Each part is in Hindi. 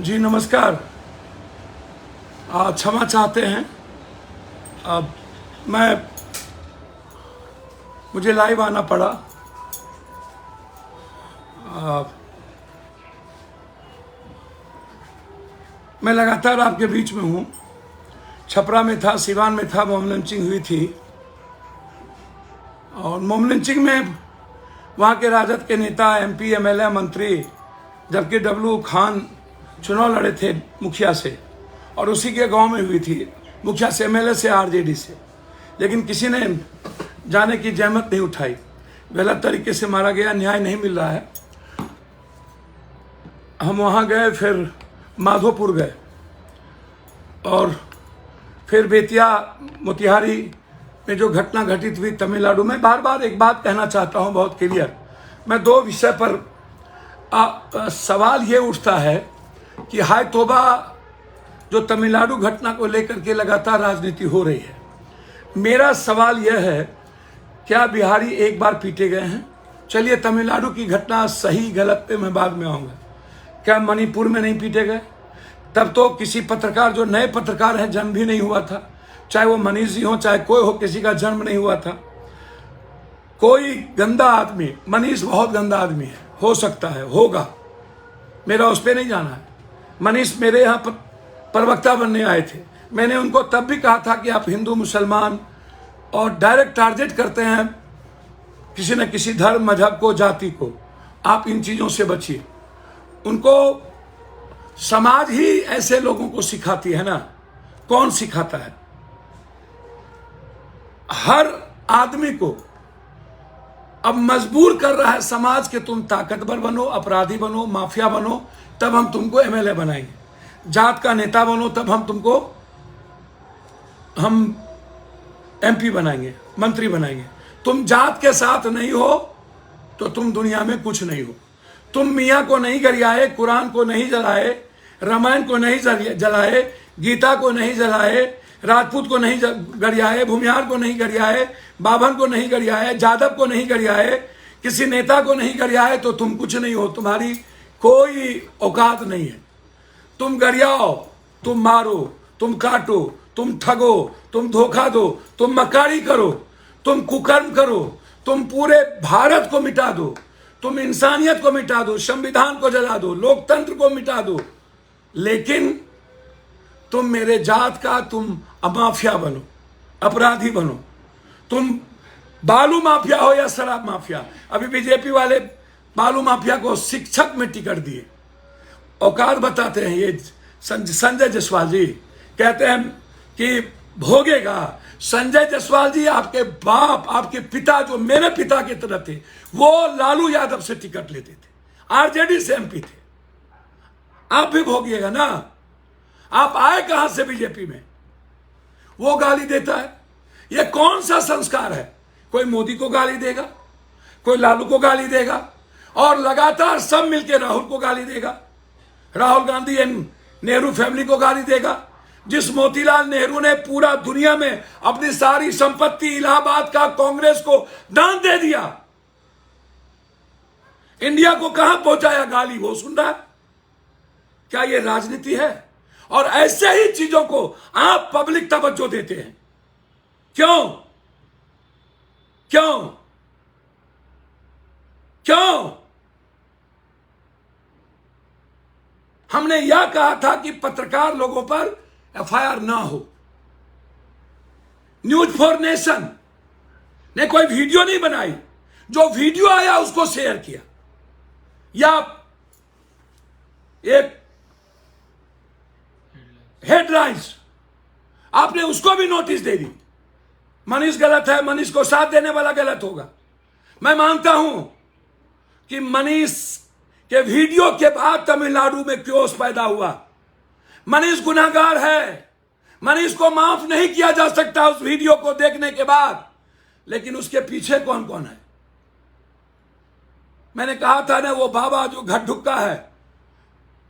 जी नमस्कार। क्षमा चाहते हैं। अब मुझे लाइव आना पड़ा। मैं लगातार आपके बीच में हूँ। छपरा में था, सिवान में था, मॉब लिंचिंग हुई थी और मॉब लिंचिंग में वहाँ के राजद के नेता, एमपी, एमएलए, मंत्री, जबकि डब्लू खान चुनाव लड़े थे मुखिया से और उसी के गांव में हुई थी, मुखिया से, एमएलए से, आरजेडी से, लेकिन किसी ने जाने की जहमत नहीं उठाई। गलत तरीके से मारा गया, न्याय नहीं मिल रहा है। हम वहाँ गए, फिर माधोपुर गए और फिर बेतिया, मोतिहारी में जो घटना घटित हुई तमिलनाडु में। बार बार एक बात कहना चाहता हूँ बहुत क्लियर। मैं दो विषय पर सवाल ये उठता है कि हाय तौबा, जो तमिलनाडु घटना को लेकर के लगातार राजनीति हो रही है। मेरा सवाल यह है, क्या बिहारी एक बार पीटे गए हैं? चलिए तमिलनाडु की घटना सही गलत पे मैं बाद में आऊँगा। क्या मणिपुर में नहीं पीटे गए? तब तो किसी पत्रकार, जो नए पत्रकार हैं, जन्म भी नहीं हुआ था। चाहे वो मनीष जी हो, चाहे कोई हो, किसी का जन्म नहीं हुआ था। कोई गंदा आदमी, मनीष बहुत गंदा आदमी है, हो सकता है, होगा, मेरा उस पर नहीं जाना है। मनीष मेरे यहाँ प्रवक्ता बनने आए थे। मैंने उनको तब भी कहा था कि आप हिंदू, मुसलमान और डायरेक्ट टारगेट करते हैं किसी न किसी धर्म, मजहब को, जाति को। आप इन चीज़ों से बचिए। उनको समाज ही ऐसे लोगों को सिखाती है ना। कौन सिखाता है? हर आदमी को अब मजबूर कर रहा है समाज के, तुम ताकतवर बनो, अपराधी बनो, माफिया बनो, तब हम तुमको एमएलए बनाएंगे। जात का नेता बनो, तब हम एमपी बनाएंगे, मंत्री बनाएंगे। तुम जात के साथ नहीं हो तो तुम दुनिया में कुछ नहीं हो। तुम मियाँ को नहीं गरियाए, कुरान को नहीं जलाए, रामायण को नहीं जलाए, गीता को नहीं जलाए, राजपूत को नहीं गरियाए, भूमिहार को नहीं गरियाए, बाभन को नहीं गरियाए, जादव को नहीं गरियाए, किसी नेता को नहीं गरियाए तो तुम कुछ नहीं हो। तुम्हारी कोई औकात नहीं है। तुम गरियाओ, तुम मारो, तुम काटो, तुम ठगो, तुम धोखा दो, तुम मक्कारी करो, तुम कुकर्म करो, तुम पूरे भारत को मिटा दो, तुम इंसानियत को मिटा दो, संविधान को जला दो, लोकतंत्र को मिटा दो, लेकिन तुम मेरे जात का, तुम माफिया बनो, अपराधी बनो। तुम बालू माफिया हो या शराब माफिया। अभी बीजेपी वाले बालू माफिया को शिक्षक में टिकट दिए। औकात बताते हैं ये संजय जायसवाल जी, कहते हैं कि भोगेगा। संजय जायसवाल जी, आपके बाप, आपके पिता, जो मेरे पिता की तरह थे, वो लालू यादव से टिकट लेते थे, आरजेडी से एमपी थे। आप भी भोगिएगा ना। आप आए कहां से बीजेपी में? वो गाली देता है। ये कौन सा संस्कार है? कोई मोदी को गाली देगा, कोई लालू को गाली देगा और लगातार सब मिलकर राहुल को गाली देगा। राहुल गांधी एंड नेहरू फैमिली को गाली देगा। जिस मोतीलाल नेहरू ने पूरा दुनिया में अपनी सारी संपत्ति इलाहाबाद का कांग्रेस को दान दे दिया, इंडिया को कहां पहुंचाया, गाली वो सुन रहा है। क्या ये राजनीति है? और ऐसे ही चीजों को आप पब्लिक तवज्जो देते हैं। क्यों? क्यों? क्यों? हमने यह कहा था कि पत्रकार लोगों पर एफआईआर ना हो। न्यूज फॉर नेशन ने कोई वीडियो नहीं बनाई, जो वीडियो आया उसको शेयर किया, या एक हेडलाइंस आपने उसको भी नोटिस दे दी। मनीष गलत है, मनीष को साथ देने वाला गलत होगा। मैं मानता हूं कि मनीष के वीडियो के बाद तमिलनाडु में क्योस पैदा हुआ। मनीष गुनाहगार है, मनीष को माफ नहीं किया जा सकता उस वीडियो को देखने के बाद। लेकिन उसके पीछे कौन कौन है? मैंने कहा था ना, वो बाबा जो घटढुक्का है,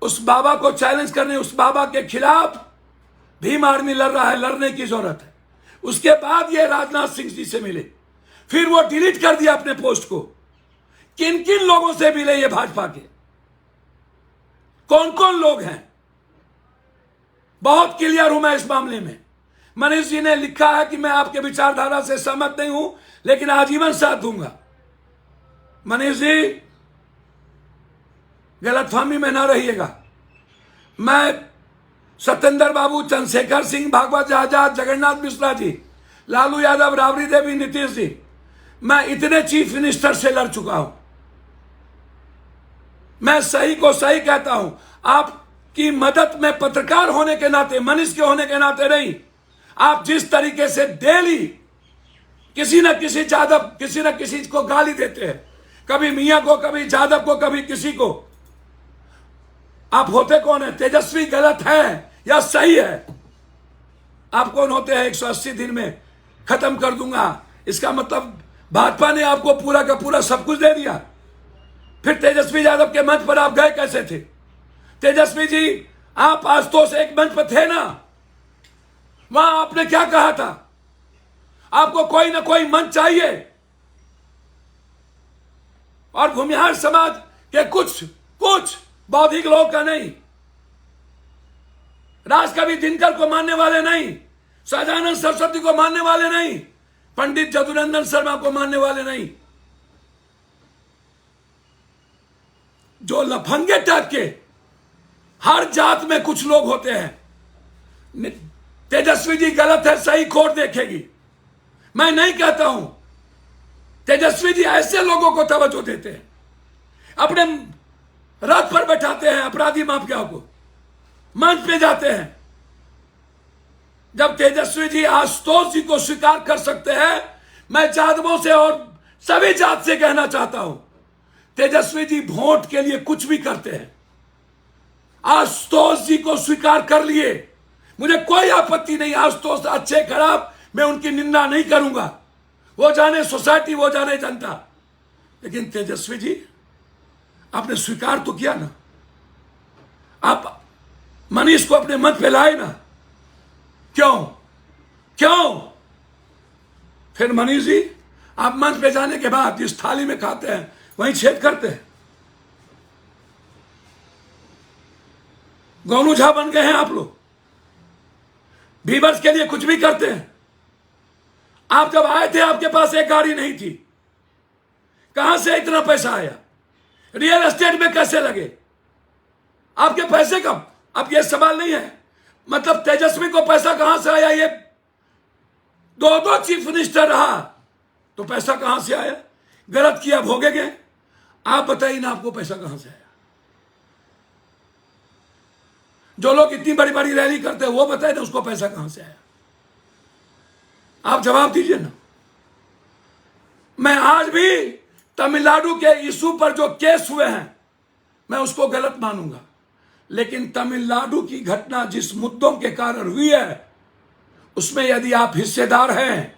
उस बाबा को चैलेंज करने, उस बाबा के खिलाफ भीम आर्मी लड़ रहा है, लड़ने की जरूरत है। उसके बाद ये राजनाथ सिंह जी से मिले, फिर वो डिलीट कर दिया अपने पोस्ट को। किन किन लोगों से मिले ये भाजपा के? कौन कौन लोग हैं? बहुत क्लियर हूं मैं इस मामले में। मनीष जी ने लिखा है कि मैं आपके विचारधारा से सहमत नहीं हूं, लेकिन आजीवन साथ दूंगा। मनीष जी, गलतफहमी में ना रहिएगा। मैं सत्येंद्र बाबू, चंद्रशेखर सिंह, भागवत आजाद, जगन्नाथ मिश्रा जी, लालू यादव, राबड़ी देवी, नीतीश जी, मैं इतने चीफ मिनिस्टर से लड़ चुका हूं। मैं सही को सही कहता हूं। आपकी मदद में पत्रकार होने के नाते, मनीष के होने के नाते नहीं, आप जिस तरीके से डेली किसी न किसी यादव, किसी न किसी को गाली देते हैं, कभी मियां को, कभी यादव को, कभी किसी को, आप होते कौन है? तेजस्वी गलत है या सही है? आप कौन होते हैं? 180 दिन में खत्म कर दूंगा, इसका मतलब भाजपा ने आपको पूरा का पूरा सब कुछ दे दिया। फिर तेजस्वी यादव के मंच पर आप गए कैसे थे? तेजस्वी जी, आप आशुतोष एक मंच पर थे ना, वहां आपने क्या कहा था? आपको कोई ना कोई मंच चाहिए, और भूमिहार समाज के कुछ बौद्धिक लोग का नहीं, राजकवि दिनकर को मानने वाले नहीं, सहजानंद सरस्वती को मानने वाले नहीं, पंडित जदुनंदन शर्मा को मानने वाले नहीं, जो लफंगे टाइप के हर जात में कुछ लोग होते हैं। तेजस्वी जी गलत है, सही कोर्ट देखेगी। मैं नहीं कहता हूं। तेजस्वी जी ऐसे लोगों को तवज्जो देते हैं, अपने रथ पर बैठाते हैं अपराधी माफियाओं को, मंच पे जाते हैं। जब तेजस्वी जी आशुतोष जी को स्वीकार कर सकते हैं, मैं यादवों से और सभी जात से कहना चाहता हूं, तेजस्वी जी वोट के लिए कुछ भी करते हैं। आशुतोष जी को स्वीकार कर लिए, मुझे कोई आपत्ति नहीं। आशुतोष अच्छे खराब मैं उनकी निंदा नहीं करूंगा, वो जाने सोसाइटी, वो जाने जनता। लेकिन तेजस्वी जी, आपने स्वीकार तो किया ना, आप मनीष को अपने मंच पे लाए ना, क्यों? फिर मनीष जी, आप मंच पे जाने के बाद जिस थाली में खाते हैं वहीं छेद करते हैं। गोनू झा बन गए हैं आप लोग, व्यूअर्स के लिए कुछ भी करते हैं। आप जब आए थे, आपके पास एक गाड़ी नहीं थी, कहां से इतना पैसा आया? रियल एस्टेट में कैसे लगे? आपके पैसे कब? अब यह सवाल नहीं है, मतलब तेजस्वी को पैसा कहां से आया? ये दो चीफ मिनिस्टर रहा तो पैसा कहां से आया? गलत किया, भोगेंगे। आप बताइए ना, आपको पैसा कहां से आया? जो लोग इतनी बड़ी बड़ी रैली करते हैं वो बताए ना, उसको पैसा कहां से आया? आप जवाब दीजिए ना। मैं आज भी तमिलनाडु के इशू पर जो केस हुए हैं, मैं उसको गलत मानूंगा, लेकिन तमिलनाडु की घटना जिस मुद्दों के कारण हुई है, उसमें यदि आप हिस्सेदार हैं,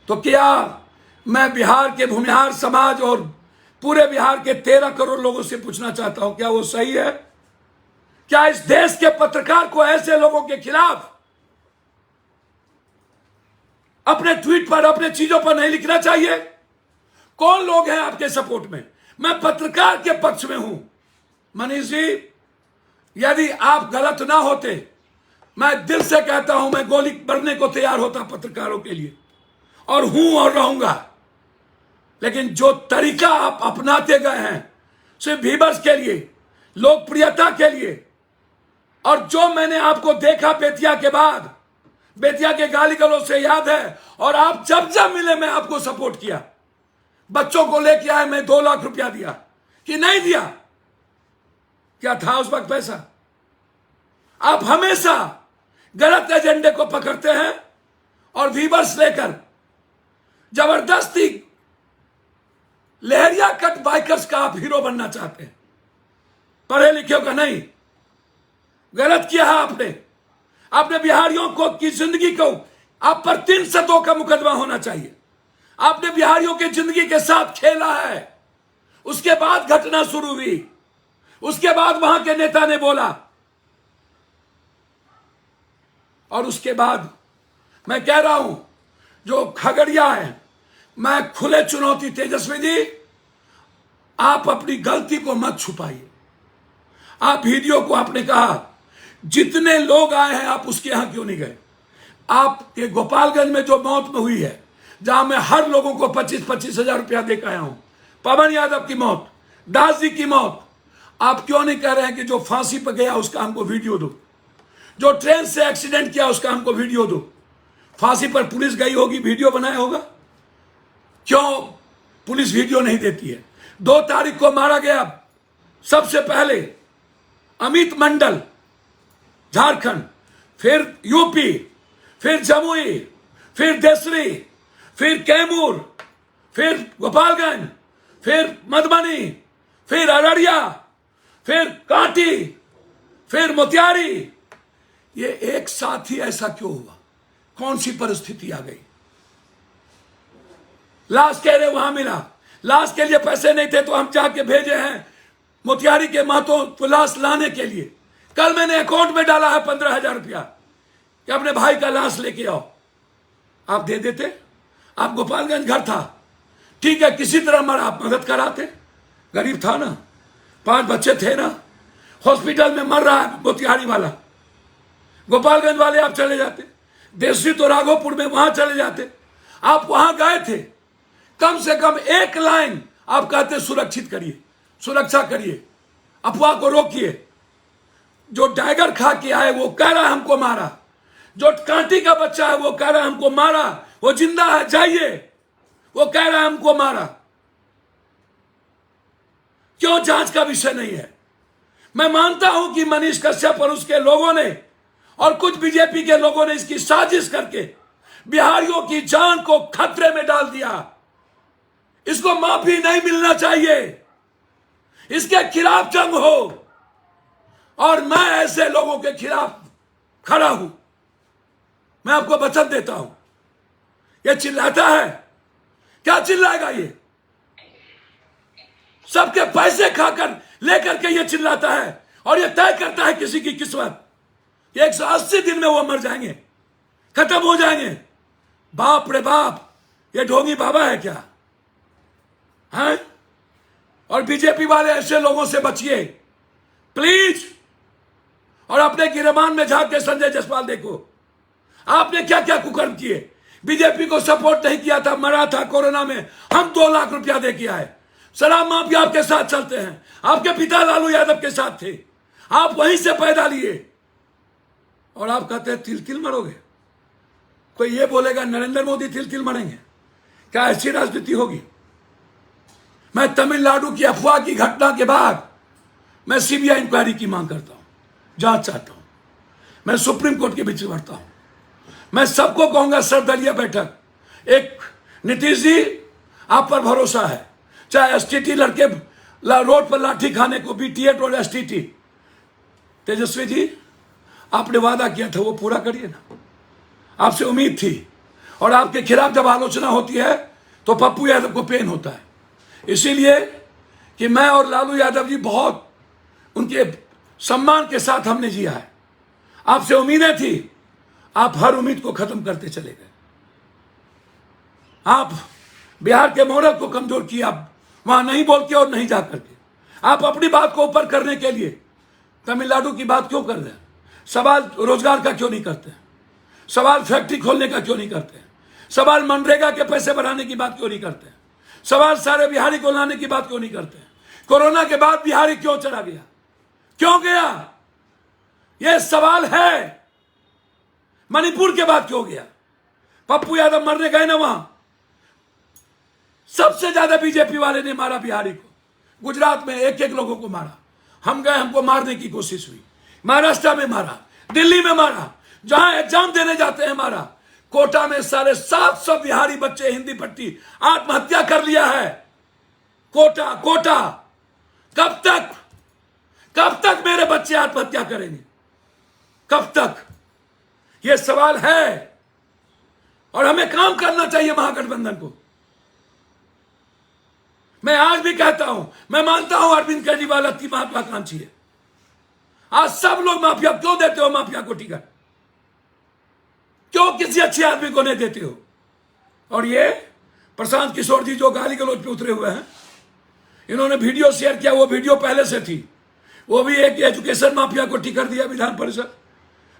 तो क्या मैं बिहार के भूमिहार समाज और पूरे बिहार के 13 करोड़ लोगों से पूछना चाहता हूं, क्या वो सही है? क्या इस देश के पत्रकार को ऐसे लोगों के खिलाफ अपने ट्वीट पर, अपने चीजों पर नहीं लिखना चाहिए? कौन लोग हैं आपके सपोर्ट में? मैं पत्रकार के पक्ष में हूं। मनीष जी, यदि आप गलत ना होते, मैं दिल से कहता हूं, मैं गोली भरने को तैयार होता पत्रकारों के लिए, और हूं और रहूंगा। लेकिन जो तरीका आप अपनाते गए हैं, सिर्फ व्यूअर्स के लिए, लोकप्रियता के लिए, और जो मैंने आपको देखा बेतिया के बाद, बेतिया के गाली गलौज से याद है, और आप जब जब मिले मैं आपको सपोर्ट किया। बच्चों को लेके आए, मैं 2 लाख रुपया दिया कि नहीं दिया? क्या था उस वक्त पैसा? आप हमेशा गलत एजेंडे को पकड़ते हैं और व्यूअर्स लेकर जबरदस्ती लहरिया कट बाइकर्स का आप हीरो बनना चाहते हैं। पढ़े लिखे का नहीं, गलत किया है आपने। आपने बिहारियों को की जिंदगी को, आप पर 302 का मुकदमा होना चाहिए। आपने बिहारियों की जिंदगी के साथ खेला है। उसके बाद घटना शुरू हुई, उसके बाद वहां के नेता ने बोला, और उसके बाद मैं कह रहा हूं, जो खगड़िया है, मैं खुले चुनौती, तेजस्वी जी, आप अपनी गलती को मत छुपाइए। आप वीडियो को आपने कहा जितने लोग आए हैं आप उसके यहां क्यों नहीं गए? आपके गोपालगंज में जो मौत में हुई है, जहां मैं हर लोगों को 25-25 हजार रुपया देकर आया हूं, पवन यादव की मौत, दास जी की मौत, आप क्यों नहीं कह रहे हैं कि जो फांसी पर गया उसका हमको वीडियो दो, जो ट्रेन से एक्सीडेंट किया उसका हमको वीडियो दो? फांसी पर पुलिस गई होगी, वीडियो बनाया होगा, क्यों पुलिस वीडियो नहीं देती है? 2 तारीख को मारा गया सबसे पहले अमित मंडल, झारखंड, फिर यूपी, फिर जमुई, फिर देसरी, फिर कैमूर, फिर गोपालगंज, फिर मधुबनी, फिर अररिया, फिर कांटी, फिर मोतिहारी। ये एक साथ ही ऐसा क्यों हुआ? कौन सी परिस्थिति आ गई? लाश कह रहे वहां मिला, लाश के लिए पैसे नहीं थे तो हम जाके भेजे हैं मोतिहारी के महतो को लाश लाने के लिए। कल मैंने अकाउंट में डाला है 15,000 रुपया कि अपने भाई का लाश लेके आओ। आप दे देते? आप गोपालगंज घर था, ठीक है, किसी तरह मरा, आप मदद कराते, गरीब था ना, 5 बच्चे थे ना, हॉस्पिटल में मर रहा है मोतिहारी वाला, गोपालगंज वाले आप चले जाते, देसी तो राघोपुर में वहां चले जाते, आप वहां गए थे, कम से कम एक लाइन आप कहते सुरक्षित करिए, सुरक्षा करिए, अफवाह को रोकिए। जो टाइगर खा के आए वो कह रहा है हमको मारा, जो कांटी का बच्चा है वो कह रहा है हमको मारा, वो जिंदा है जाइए, वो कह रहा है हमको मारा। क्यों जांच का विषय नहीं है? मैं मानता हूं कि मनीष कश्यप और उसके लोगों ने और कुछ बीजेपी के लोगों ने इसकी साजिश करके बिहारियों की जान को खतरे में डाल दिया। इसको माफी नहीं मिलना चाहिए, इसके खिलाफ जंग हो, और मैं ऐसे लोगों के खिलाफ खड़ा हूं। मैं आपको वचन देता हूं। ये चिल्लाता है, क्या चिल्लाएगा? ये सबके पैसे खाकर लेकर के ये चिल्लाता है और ये तय करता है किसी की किस्मत। 180 दिन में वो मर जाएंगे, खत्म हो जाएंगे। बाप रे बाप, ये ढोंगी बाबा है क्या? हैं? और बीजेपी वाले ऐसे लोगों से बचिए प्लीज। और अपने गिरबान में झांक के संजय जायसवाल देखो, आपने क्या क्या कुकर्म किए। बीजेपी को सपोर्ट नहीं किया था, मरा था कोरोना में, हम 2 लाख रुपया दे के आए। शराब माफिया आपके साथ चलते हैं, आपके पिता लालू यादव के साथ थे, आप वहीं से पैदा लिए, और आप कहते हैं तिल तिल मरोगे। कोई ये बोलेगा नरेंद्र मोदी तिल तिल मरेंगे? क्या ऐसी राजनीति होगी? मैं तमिलनाडु की अफवाह की घटना के बाद मैं सीबीआई इंक्वायरी की मांग करता हूं, जांच चाहता हूं, मैं सुप्रीम कोर्ट के बीच बढ़ता हूं। मैं सबको कहूंगा सर्वदलीय बैठक, एक नीतीश जी आप पर भरोसा है, चाहे एसटीटी लड़के रोड पर लाठी खाने को, BTH और STT, तेजस्वी जी आपने वादा किया था वो पूरा करिए ना, आपसे उम्मीद थी। और आपके खिलाफ जब आलोचना होती है तो पप्पू यादव को पेन होता है, इसीलिए कि मैं और लालू यादव जी बहुत उनके सम्मान के साथ हमने जिया है। आपसे उम्मीदें थी, आप हर उम्मीद को खत्म करते चले गए। आप बिहार के मॉडल को कमजोर किया, वहां नहीं बोल के और नहीं जा करके आप अपनी बात को ऊपर करने के लिए तमिलनाडु की बात क्यों कर रहे हैं? सवाल रोजगार का क्यों नहीं करते? सवाल फैक्ट्री खोलने का क्यों नहीं करते? सवाल मनरेगा के पैसे बढ़ाने की बात क्यों नहीं करते? सवाल सारे बिहारी को लाने की बात क्यों नहीं करते? कोरोना के बाद बिहारी क्यों चला गया, क्यों गया? यह सवाल है। मणिपुर के बाद क्यों गया? पप्पू यादव मरने गए ना, वहां सबसे ज्यादा बीजेपी वाले ने मारा बिहारी को। गुजरात में 1-1 लोगों को मारा, हम गए, हमको मारने की कोशिश हुई। महाराष्ट्र में मारा, दिल्ली में मारा, जहां एग्जाम देने जाते हैं मारा। कोटा में 750 बिहारी बच्चे हिंदी पट्टी आत्महत्या कर लिया है। कोटा कोटा, कब तक मेरे बच्चे आत्महत्या करेंगे? कब तक? यह सवाल है और हमें काम करना चाहिए महागठबंधन को। मैं आज भी कहता हूं, मैं मानता हूं अरविंद केजरीवाल अति महत्वाकांक्षी है। आज सब लोग माफिया क्यों देते हो? माफिया को टिकट क्यों किसी अच्छे आदमी को नहीं देते हो? और ये प्रशांत किशोर जी जो गाली गलौज पे उतरे हुए हैं, इन्होंने वीडियो शेयर किया, वो वीडियो पहले से थी। वो भी एक एजुकेशन माफिया को टिकट दिया विधान परिषद,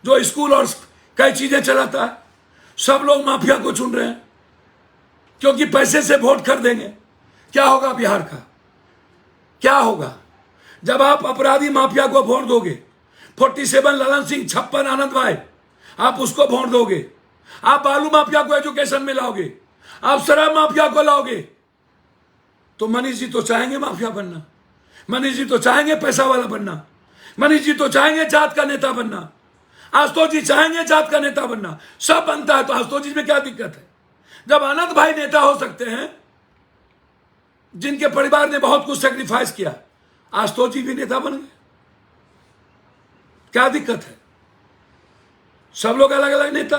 जो स्कूल और कई चीजें चलाता है। सब लोग माफिया को चुन रहे हैं क्योंकि पैसे से वोट खरीदेंगे। क्या होगा बिहार का? क्या होगा जब आप अपराधी माफिया को वोट दोगे? 47 ललन सिंह, 56 आनंद भाई, आप उसको वोट दोगे। आप बालू माफिया को एजुकेशन में लाओगे, आप शराब माफिया को लाओगे। तो मनीष जी तो चाहेंगे माफिया बनना, मनीष जी तो चाहेंगे पैसा वाला बनना, मनीष जी तो चाहेंगे जात का नेता बनना, आशुतोष जी चाहेंगे जात का नेता बनना। सब बनता है तो आशुतोष जी में क्या दिक्कत है? जब आनंद भाई नेता हो सकते हैं, जिनके परिवार ने बहुत कुछ सेक्रीफाइस किया, आशुतोष जी भी नेता बन गए, क्या दिक्कत है? सब लोग अलग अलग नेता।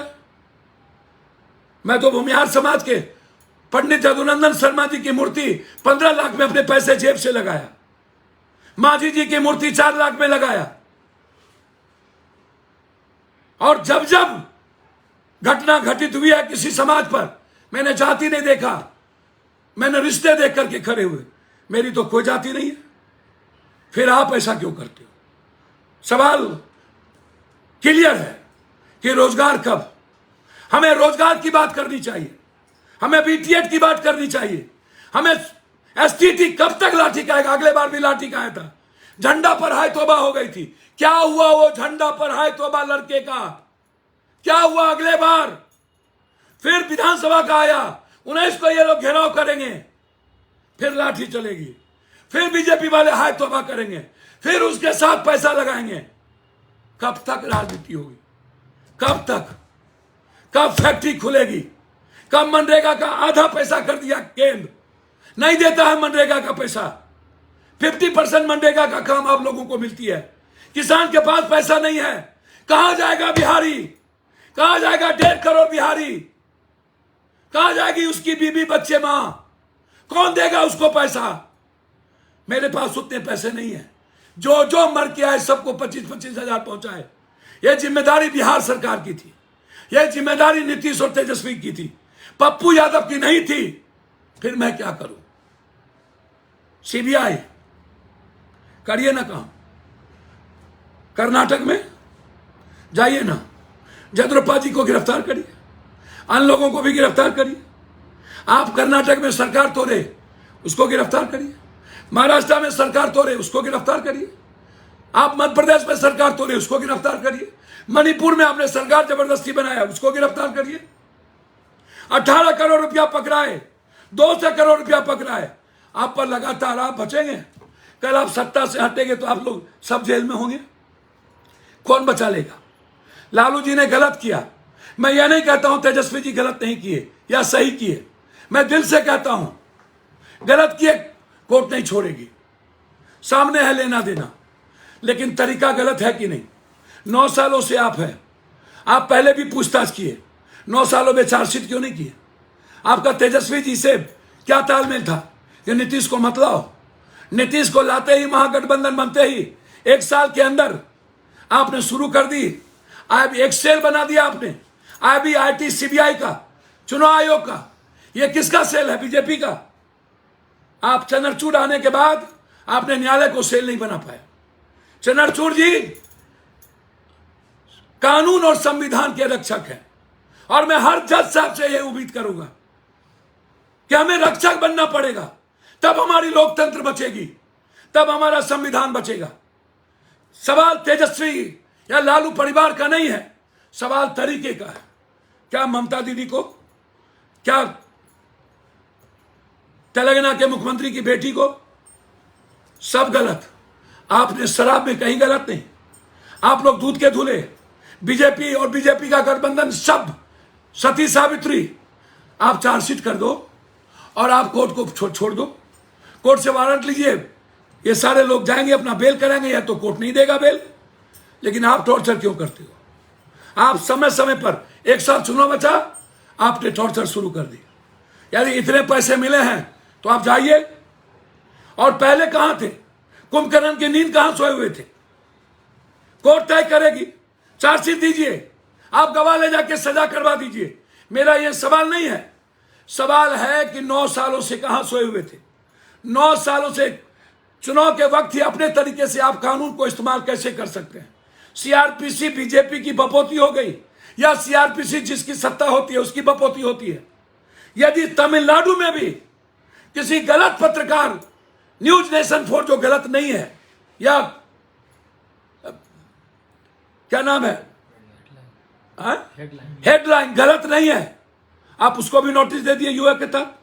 मैं तो भूमिहार समाज के पंडित जदुनंदन शर्मा जी की मूर्ति 15 लाख में अपने पैसे जेब से लगाया, मांझी जी की मूर्ति 4 लाख में लगाया। और जब जब घटना घटित हुई है किसी समाज पर, मैंने जाति नहीं देखा, मैंने रिश्ते देख करके खड़े हुए। मेरी तो कोई जाति नहीं है, फिर आप ऐसा क्यों करते हो? सवाल क्लियर है कि रोजगार कब? हमें रोजगार की बात करनी चाहिए, हमें बीटीएड की बात करनी चाहिए, हमें एसटीटी कब तक लाठी खाएगा? अगले बार भी लाठी खाया था, झंडा पर हाय तौबा हो गई थी। क्या हुआ वो झंडा पर हाय तौबा लड़के का? क्या हुआ अगले बार? फिर विधानसभा का आया 19 को, ये लोग घेराव करेंगे, फिर लाठी चलेगी, फिर बीजेपी वाले हाय तौबा करेंगे, फिर उसके साथ पैसा लगाएंगे। कब तक राजनीति होगी? कब तक? कब फैक्ट्री खुलेगी? कब मनरेगा का आधा पैसा कर दिया केंद्र? नहीं देता है मनरेगा का पैसा। 50% मनरेगा का काम आप लोगों को मिलती है, किसान के पास पैसा नहीं है। कहां जाएगा बिहारी? कहां जाएगा 1.5 करोड़ बिहारी? कहां जाएगी उसकी बीबी, बच्चे, मां? कौन देगा उसको पैसा? मेरे पास उतने पैसे नहीं है। जो जो मर के आए सबको 25-25 हजार पहुंचाए। यह जिम्मेदारी बिहार सरकार की थी, यह जिम्मेदारी नीतीश और तेजस्वी की थी, पप्पू यादव की नहीं थी। फिर मैं क्या करूं? सीबीआई करिए ना काम, कर्नाटक में जाइए ना, जयद्रपा जी को गिरफ्तार करिए, अन्य लोगों को भी गिरफ्तार करिए। आप कर्नाटक में सरकार तोड़े, उसको गिरफ्तार करिए। महाराष्ट्र में सरकार तोड़े, उसको गिरफ्तार करिए। आप मध्य प्रदेश में सरकार तोड़े, उसको गिरफ्तार करिए। मणिपुर में आपने सरकार जबरदस्ती बनाया, उसको गिरफ्तार करिए। 18 करोड़ रुपया पकड़ाए, 200 करोड़ रुपया पकड़ाए। आप पर लगातार आप बचेंगे। कल आप सत्ता से हटेंगे तो आप लोग सब जेल में होंगे। कौन बचा लेगा? लालू जी ने गलत किया, मैं यह नहीं कहता हूं तेजस्वी जी गलत नहीं किए या सही किए, मैं दिल से कहता हूं गलत किए कोर्ट नहीं छोड़ेगी, सामने है लेना देना। लेकिन तरीका गलत है कि नहीं? 9 सालों से आप हैं, आप पहले भी पूछताछ किए, 9 सालों में चार्जशीट क्यों नहीं किए? आपका तेजस्वी जी से क्या तालमेल था कि नीतीश को मत लाओ? नीतीश को लाते ही, महागठबंधन बनते ही 1 साल के अंदर आपने शुरू कर दी। अब एक सेल बना दिया आपने, IB, CBI का, चुनाव आयोग का। ये किसका सेल है? बीजेपी का। आप चंद्रचूड़ आने के बाद आपने न्यायालय को सेल नहीं बना पाया। चंद्रचूड़ जी कानून और संविधान के रक्षक हैं, और मैं हर जज साहब से यह उम्मीद करूंगा कि हमें रक्षक बनना पड़ेगा, तब हमारी लोकतंत्र बचेगी, तब हमारा संविधान बचेगा। सवाल तेजस्वी या लालू परिवार का नहीं है, सवाल तरीके का है। क्या ममता दीदी को, क्या तेलंगाना के मुख्यमंत्री की बेटी को? सब गलत। आपने शराब में कहीं गलत नहीं। आप लोग दूध के धुले, बीजेपी और बीजेपी का गठबंधन सब सती सावित्री। आप चार्जशीट कर दो और आप कोर्ट को छोड़ दो, कोर्ट से वारंट लीजिए, ये सारे लोग जाएंगे अपना बेल कराएंगे, या तो कोर्ट नहीं देगा बेल। लेकिन आप टॉर्चर क्यों करते हो? आप समय समय पर, 1 साल चुनाव बचा, आपने टॉर्चर शुरू कर दिया। यानी इतने पैसे मिले हैं तो आप जाइए। और पहले कहां थे? कुंभकर्ण की नींद कहां सोए हुए थे? कोर्ट तय करेगी, चार्जशीट दीजिए, आप गवाह ले जाके सजा करवा दीजिए। मेरा यह सवाल नहीं है, सवाल है कि 9 सालों से कहां सोए हुए थे? 9 सालों से चुनाव के वक्त ही अपने तरीके से आप कानून को इस्तेमाल कैसे कर सकते हैं? सीआरपीसी बीजेपी की बपोती हो गई, या सीआरपीसी जिसकी सत्ता होती है उसकी बपोती होती है? यदि तमिलनाडु में भी किसी गलत पत्रकार, न्यूज नेशन 4 जो गलत नहीं है, या क्या नाम है, हेडलाइन गलत नहीं है, आप उसको भी नोटिस दे दिए यूए के तहत।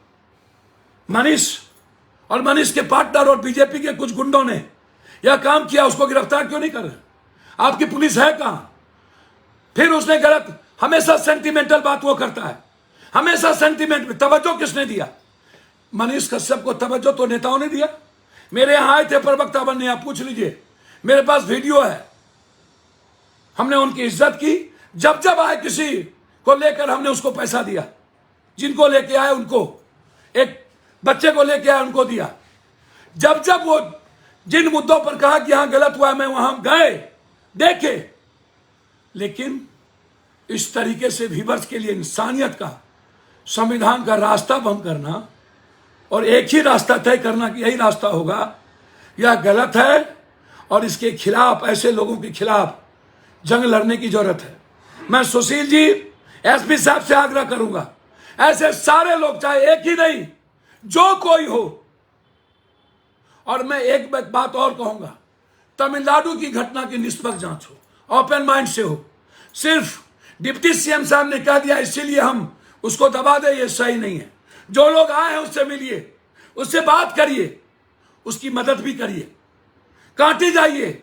मनीष और मनीष के पार्टनर और बीजेपी के कुछ गुंडों ने यह काम किया, उसको गिरफ्तार क्यों नहीं कर रहे? आपकी पुलिस है कहां? फिर उसने गलत, हमेशा सेंटिमेंटल बात वो करता है, हमेशा सेंटिमेंट में तवज्जो किसने दिया? मनीष कश्यप को तवज्जो तो नेताओं ने दिया। मेरे यहां आए थे प्रवक्ता बनने, आप पूछ लीजिए, मेरे पास वीडियो है। हमने उनकी इज्जत की, जब जब आए किसी को लेकर हमने उसको पैसा दिया, जिनको लेके आए उनको, एक बच्चे को लेके आए उनको दिया। जब जब वो जिन मुद्दों पर कहा कि यहां गलत हुआ, मैं वहां गए, देखे। लेकिन इस तरीके से व्यूअर्स के लिए इंसानियत का, संविधान का रास्ता बंद करना और एक ही रास्ता तय करना कि यही रास्ता होगा, यह गलत है। और इसके खिलाफ, ऐसे लोगों के खिलाफ जंग लड़ने की जरूरत है। मैं सुशील जी, एसपी साहब से आग्रह करूंगा, ऐसे सारे लोग, चाहे एक ही नहीं, जो कोई हो। और मैं एक बात और कहूंगा, तमिलनाडु की घटना की निष्पक्ष जांच हो, ओपन माइंड से हो। सिर्फ डिप्टी सीएम साहब ने कह दिया इसीलिए हम उसको दबा दे, ये सही नहीं है। जो लोग आए हैं उससे मिलिए, उससे बात करिए, उसकी मदद भी करिए। कांटी जाइए,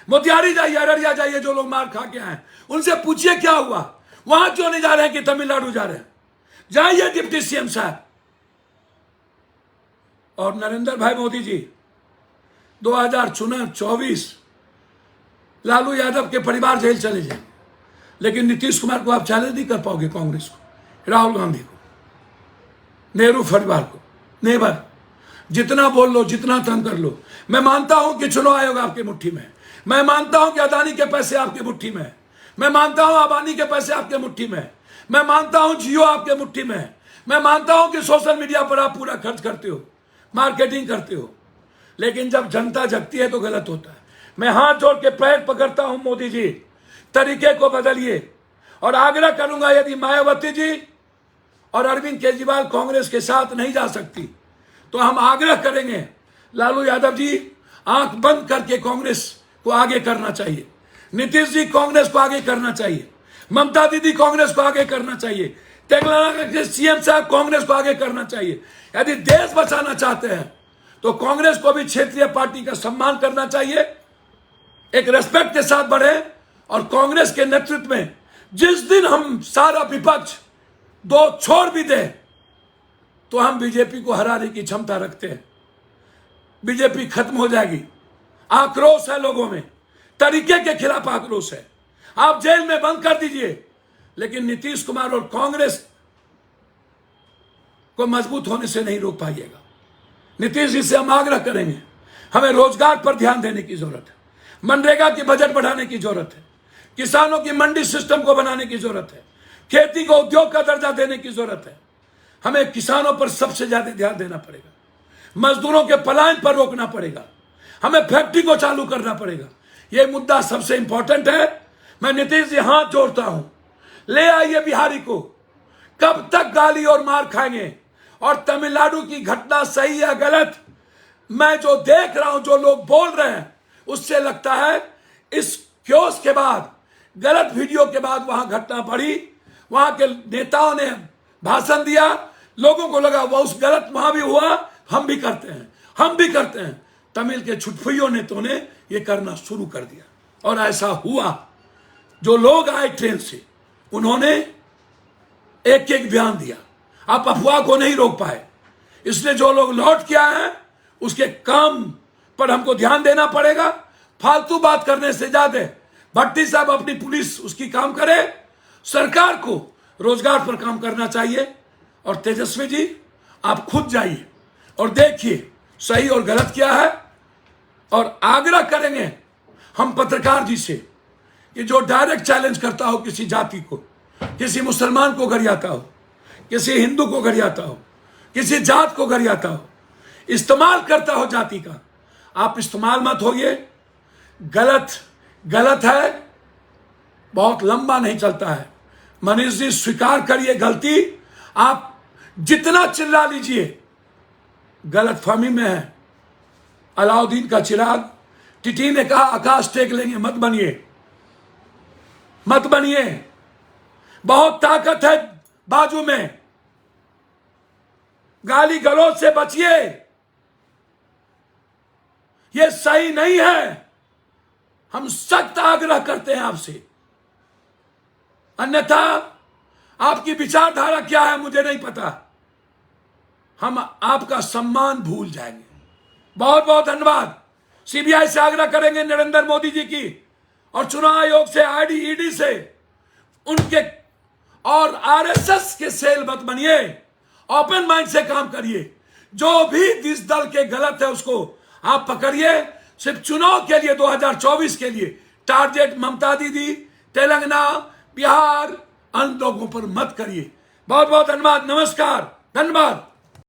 मोतिहारी जाइए, अररिया जाइए, जो लोग मार खा के आए उनसे पूछिए क्या हुआ, वहां क्यों नहीं जा रहे हैं कि तमिलनाडु जा रहे हैं? जाइए डिप्टी सीएम साहब। और नरेंद्र भाई मोदी जी, 2024 लालू यादव के परिवार जेल चले जाए, लेकिन नीतीश कुमार को आप चैलेंज नहीं कर पाओगे, कांग्रेस को, राहुल गांधी को, नेहरू परिवार को, नेवर। जितना बोल लो, जितना तंग कर लो। मैं मानता हूं कि चुनाव आयोग आपके मुट्ठी में है, मैं मानता हूं कि अदानी के पैसे आपके मुट्ठी में है, मैं मानता हूं अबानी के पैसे आपके मुट्ठी में है, मैं मानता हूं जियो आपके मुट्ठी में है, मैं मानता हूं कि सोशल मीडिया पर आप पूरा खर्च करते हो, मार्केटिंग करते हो। लेकिन जब जनता जगती है तो गलत होता है। मैं हाथ जोड़ के पैर पकड़ता हूं, मोदी जी, तरीके को बदलिए। और आग्रह करूंगा, यदि मायावती जी और अरविंद केजरीवाल कांग्रेस के साथ नहीं जा सकती, तो हम आग्रह करेंगे, लालू यादव जी, आंख बंद करके कांग्रेस को आगे करना चाहिए। नीतीश जी, कांग्रेस को आगे करना चाहिए। ममता दीदी, कांग्रेस को आगे करना चाहिए। तेलंगाना के सीएम साहब, कांग्रेस को आगे करना चाहिए। यदि देश बचाना चाहते हैं तो कांग्रेस को भी क्षेत्रीय पार्टी का सम्मान करना चाहिए, एक रेस्पेक्ट के साथ बढ़े। और कांग्रेस के नेतृत्व में जिस दिन हम सारा विपक्ष दो छोड़ भी दे, तो हम बीजेपी को हराने की क्षमता रखते हैं। बीजेपी खत्म हो जाएगी। आक्रोश है लोगों में, तरीके के खिलाफ आक्रोश है। आप जेल में बंद कर दीजिए, लेकिन नीतीश कुमार और कांग्रेस को मजबूत होने से नहीं रोक पाइएगा। नीतीश जी से हम आग्रह करेंगे, हमें रोजगार पर ध्यान देने की जरूरत है, मनरेगा की बजट बढ़ाने की जरूरत है, किसानों की मंडी सिस्टम को बनाने की जरूरत है, खेती को उद्योग का दर्जा देने की जरूरत है। हमें किसानों पर सबसे ज्यादा ध्यान देना पड़ेगा, मजदूरों के पलायन पर रोकना पड़ेगा, हमें फैक्ट्री को चालू करना पड़ेगा। यह मुद्दा सबसे इंपॉर्टेंट है। मैं नीतीश जी हाथ जोड़ता हूं, ले आइए बिहारी को। कब तक गाली और मार खाएंगे? और तमिलनाडु की घटना सही या गलत, मैं जो देख रहा हूं, जो लोग बोल रहे हैं, उससे लगता है इस क्योस के बाद, गलत वीडियो के बाद वहां घटना बढ़ी, वहां के नेताओं ने भाषण दिया, लोगों को लगा वह उस गलत वहां भी हुआ, हम भी करते हैं, हम भी करते हैं। तमिल के छुटपुइयों नेताओं ने यह करना शुरू कर दिया और ऐसा हुआ। जो लोग आए ट्रेन से, उन्होंने एक एक बयान दिया। आप अफवाह को नहीं रोक पाए, इसलिए जो लोग लौट के आए हैं उसके काम पर हमको ध्यान देना पड़ेगा। फालतू बात करने से ज्यादा भट्टी साहब अपनी पुलिस उसकी काम करे, सरकार को रोजगार पर काम करना चाहिए। और तेजस्वी जी, आप खुद जाइए और देखिए सही और गलत क्या है। और आग्रह करेंगे हम पत्रकार जी से कि जो डायरेक्ट चैलेंज करता हो किसी जाति को, किसी मुसलमान को गरियाता हो, किसी हिंदू को गरियाता हो, किसी जात को गरियाता हो, इस्तेमाल करता हो जाति का, आप इस्तेमाल मत होइए। गलत गलत है, बहुत लंबा नहीं चलता है। मनीष जी स्वीकार करिए गलती, आप जितना चिल्ला लीजिए गलत फहमी में है। अलाउद्दीन का चिराग, टिटी ने कहा आकाश टेक लेंगे, मत बनिए, मत बनिए, बहुत ताकत है बाजू में, गाली गलौज से बचिए, यह सही नहीं है। हम सख्त आग्रह करते हैं आपसे, अन्यथा आपकी विचारधारा क्या है मुझे नहीं पता, हम आपका सम्मान भूल जाएंगे। बहुत बहुत धन्यवाद। सीबीआई से आग्रह करेंगे नरेंद्र मोदी जी की, और चुनाव आयोग से, आईडी ईडी से, उनके और आरएसएस के सेल मत बनिए, ओपन माइंड से काम करिए। जो भी जिस दल के गलत है उसको आप पकड़िए। सिर्फ चुनाव के लिए 2024 के लिए टारगेट ममता दीदी, तेलंगाना, बिहार, अन्य लोगों पर मत करिए। बहुत बहुत धन्यवाद, नमस्कार, धन्यवाद।